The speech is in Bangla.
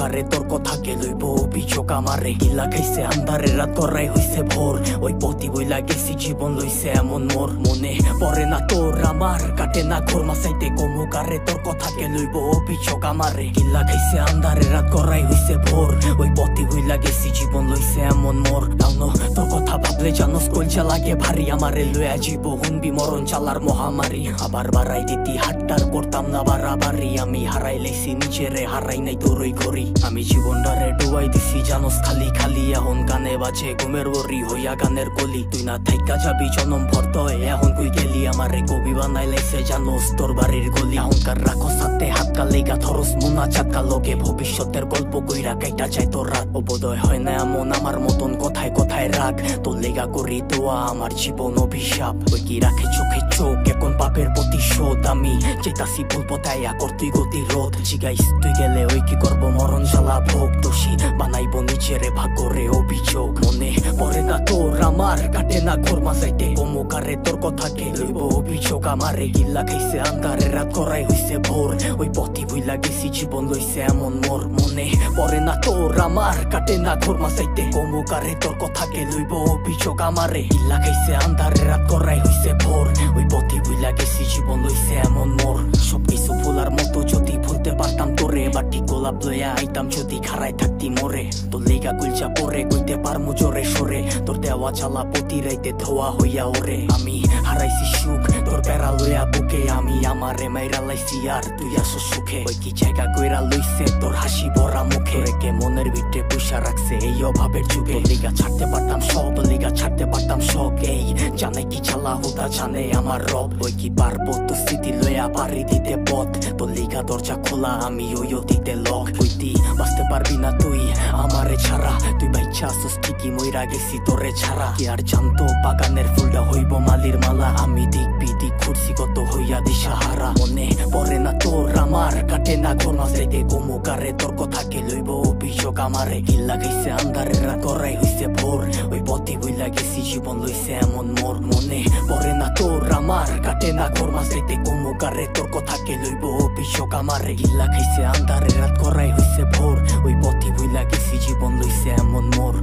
কারে তোর কথাকে লইব অভিযোগ আমারে গিলা খাইছে আন্ধারে রাত করাই হইছে ভোর ওই পথি বইলা গেছি জীবন লইছে এমন মোর মনে পড়ে না তোর আমার কাটে না ঘোর মাসাইতে কমু কারে তোর কথাকে লইব অভিযোগ আমারে গিলা খাইছে আন্ধারে রাত করাই হইছে ভোর ওই পথি বইলা গেছি জীবন লইছে এমন মোর তাও তোর কথা ভাবলে জানোস কলজা লাগে ভারী আমারে লইয়া জীব হুনবি মরণ চালার মহামারী আবার বাড়াই দিতি হাট্টার করতাম না বাড়াবাড়ি আমি হারাই লেছি নিজেরে হারাই নাই তোরই ঘড়ি আমি জীবনটারে ডুবাই দিছি জানোস খালি খালি এখন গানে বাজে ঘুমের বরি হইয়া গানের কলি তুই না থাইকা যাবি জনম ভর্ত এখন কই গেলি আমারে কবি বানাই লাইছে জানোস তোর বাড়ির গলি এখনকার রাখো সাথে হাত কালেগা ধরস মুনা চাকা লগে ভবিষ্যতের গল্প কইরা কাইটা যায় তোর রাত অবোধয় হয় না এমন আমার মতন কথায় কথায় রাগ তোর লেগা করি দোয়া আমার জীবন অভিশাপ ওই কি রাখে চোখে চোখ এখন পাপের প্রতিশোধ আমি চেতাসি ভুল পথাইয়া করতুই গতিরোধ জিগাইস তুই গেলে ওই কি করবো মরণ জ্বালা ভোগ দোষী বানাইবো নিজেরে ভাগ্যরে অভিযোগ মনে পড়ে না তোর আমার কাটে না ঘোর মাসাইতে কমুকারে তোর কথাকে লইব অভিযোগ আমারে গিল্লা খাইছে আন্ধারে রাত করাই হইছে ভোর ওই পথি বইলা গেছি জীবন লইছে এমন মোর মনে পড়ে না তোর আমার কাটে না ঘোর মাসাইতে কমুকারে তোর কথাকে লইব অভিযোগ আমারে গিল্লা খাইছে আন্ধারে রাত করাই হইছে ভোর ওই পথি বইলা গেছি জীবন লইছে এমন মোর সবকিছু ভুলার মতো যদি ভুলতে পারতাম তোরে বাটি গোলাপ লইয়া আইতাম যদি খারাই থাকতি মোরে তোর লেগা গুলচা পরে কইতে পারমু জোরে সরে তোর দেওয়া চালা প্রতি রাইতে ধোয়া হইয়া ওরে আমি হারাইছি সুখ তোর প্যারা লইয়া বুকে আমি আমারে মাইরা লাইছি আর তুই আসো সুখে ওই কি জায়গা কইরা লইছে তোর হাসি ভরা মুখে রেখে মনের ভিতরে পুষা রাখছে এই অভাবের যুগে লিগা ছাড়তে পারতাম সব লিগা ছাড়তে পারতাম শখ এই জানে কি চালা হুদা জানে আমার রব ওই কি পারবো তো স্মৃতি লইয়া পারি দিতে পথ তোর লিগা দরজা খোলা আমি ওই অতীতে লক হইতি বাঁচতে পারবি না তুই আমারে ছাড়া তুই বাইচ্ছা আসস ঠিকই মইরা গেছি তোরে ছাড়া কি আর জানতো বাগানের ফুলটা হইব মালির মালা আমি দিক বিদিক ঘুরছি কত হইয়া দিশাহারা মনে পড়ে না তোর আমার কাটে না ঘোর মাসাইতে কমুকারে তোর কথাকে লইব অভিযোগ আমারে গিল্লা খাইছে আন্ধারে রাত করাই হইছে ভোর ওই পথি বইলা গেছি জীবন লইছে এমন মোর মনে পড়ে না তোর আমার কাটে না ঘোর মাসাইতে কমুকারে তোর কথাকে লইব অভিযোগ আমারে গিল্লা খাইছে আন্ধারে রাত করাই হইছে ভোর ওই পথি বইলা গেছি জীবন লইছে এমন মোর।